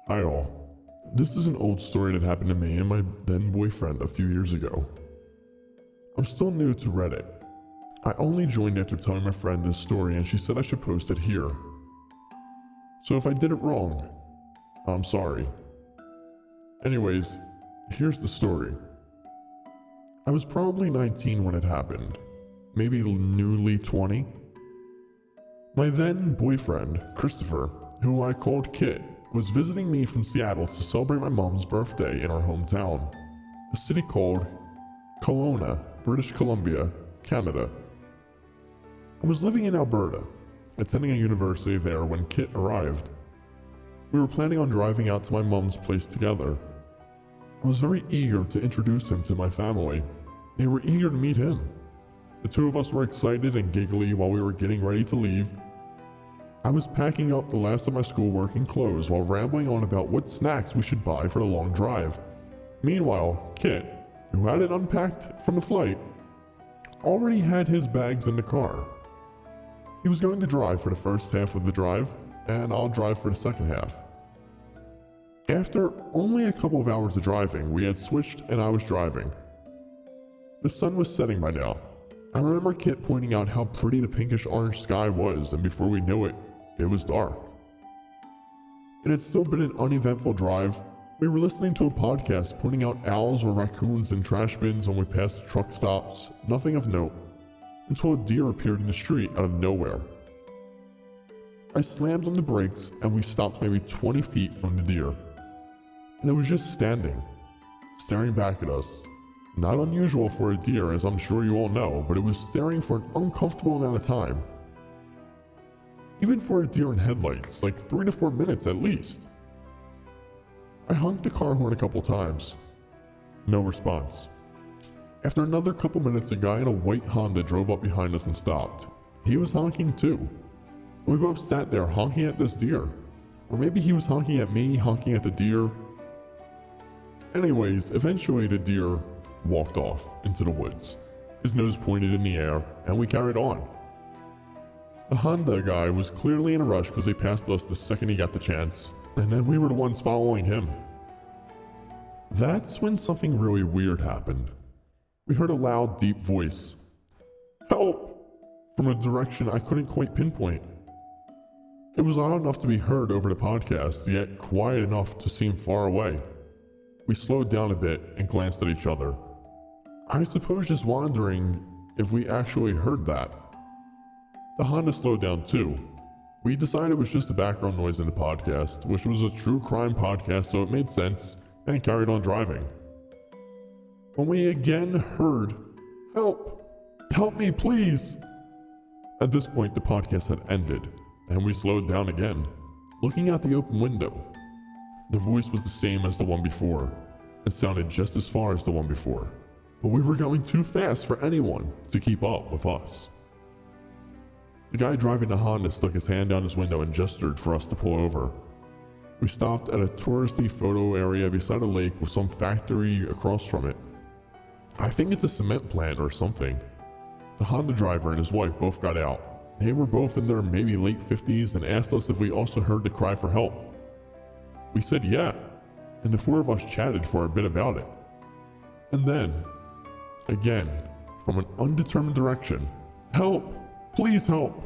Hi all. This is an old story that happened to me and my then boyfriend a few years ago. I'm still new to Reddit. I only joined after telling my friend this story and she said I should post it here. So if I did it wrong, I'm sorry. Anyways, here's the story. I was probably 19 when it happened, maybe newly 20. My then boyfriend, Christopher, who I called Kit, was visiting me from Seattle to celebrate my mom's birthday in our hometown, a city called Kelowna, British Columbia, Canada. I was living in Alberta, attending a university there when Kit arrived. We were planning on driving out to my mom's place together. I was very eager to introduce him to my family. They were eager to meet him. The two of us were excited and giggly while we were getting ready to leave. I was packing up the last of my schoolwork and clothes while rambling on about what snacks we should buy for the long drive. Meanwhile, Kit, who hadn't unpacked from the flight, already had his bags in the car. He was going to drive for the first half of the drive, and I'll drive for the second half. After only a couple of hours of driving, we had switched and I was driving. The sun was setting by now. I remember Kit pointing out how pretty the pinkish orange sky was, and before we knew it, it was dark. It had still been an uneventful drive. We were listening to a podcast pointing out owls or raccoons in trash bins when we passed truck stops, nothing of note, until a deer appeared in the street out of nowhere. I slammed on the brakes and we stopped maybe 20 feet from the deer. And it was just standing, staring back at us. Not unusual for a deer, as I'm sure you all know, but it was staring for an uncomfortable amount of time. Even for a deer in headlights, like 3 to 4 minutes at least. I honked the car horn a couple times. No response. After another couple minutes, a guy in a white Honda drove up behind us and stopped. He was honking too. We both sat there honking at this deer. Or maybe he was honking at me, honking at the deer. Anyways, eventually the deer walked off into the woods. His nose pointed in the air, and we carried on. The Honda guy was clearly in a rush because he passed us the second he got the chance, and then we were the ones following him. That's when something really weird happened. We heard a loud, deep voice. "Help!" from a direction I couldn't quite pinpoint. It was loud enough to be heard over the podcast, yet quiet enough to seem far away. We slowed down a bit and glanced at each other. I suppose just wondering if we actually heard that. The Honda slowed down too. We decided it was just a background noise in the podcast, which was a true crime podcast, so it made sense, and carried on driving. When we again heard, "Help! Help me, please!" At this point, the podcast had ended, and we slowed down again, looking out the open window. The voice was the same as the one before. It sounded just as far as the one before, but we were going too fast for anyone to keep up with us. The guy driving the Honda stuck his hand down his window and gestured for us to pull over. We stopped at a touristy photo area beside a lake with some factory across from it. I think it's a cement plant or something. The Honda driver and his wife both got out. They were both in their maybe late 50s and asked us if we also heard the cry for help. We said yeah, and the four of us chatted for a bit about it. And then, again, from an undetermined direction, "Help! Please help!"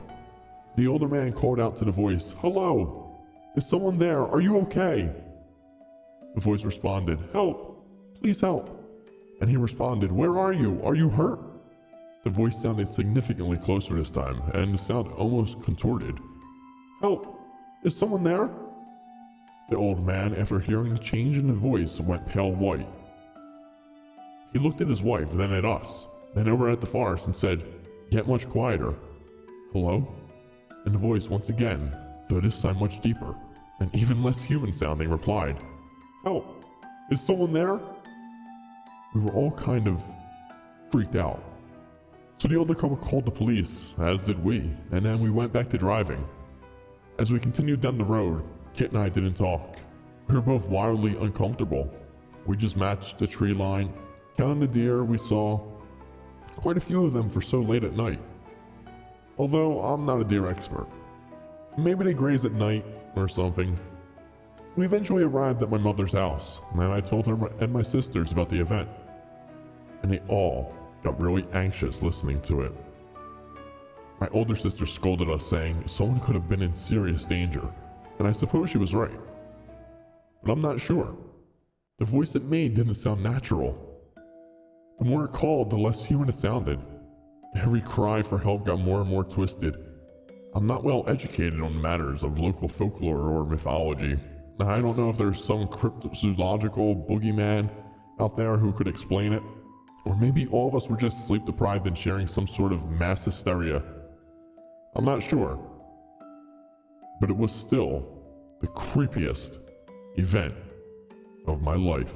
The older man called out to the voice, "Hello! Is someone there? Are you okay?" The voice responded, "Help! Please help!" And he responded, "Where are you? Are you hurt?" The voice sounded significantly closer this time, and the sound almost contorted. "Help! Is someone there?" The old man, after hearing the change in the voice, went pale white. He looked at his wife, then at us, then over at the forest and said, "Get much quieter." "Hello?" And the voice once again, though this time much deeper, and even less human sounding, replied, "Help! Is someone there?" We were all kind of freaked out. So the older couple called the police, as did we, and then we went back to driving. As we continued down the road, Kit and I didn't talk. We were both wildly uncomfortable. We just matched the tree line, counted the deer we saw, quite a few of them for so late at night. Although I'm not a deer expert. Maybe they graze at night or something. We eventually arrived at my mother's house, and I told her and my sisters about the event, and they all got really anxious listening to it. My older sister scolded us, saying someone could have been in serious danger, and I suppose she was right. But I'm not sure. The voice it made didn't sound natural. The more it called, the less human it sounded. Every cry for help got more and more twisted. I'm not well educated on matters of local folklore or mythology. I don't know if there's some cryptozoological boogeyman out there who could explain it, or maybe all of us were just sleep deprived and sharing some sort of mass hysteria. I'm not sure, but it was still the creepiest event of my life.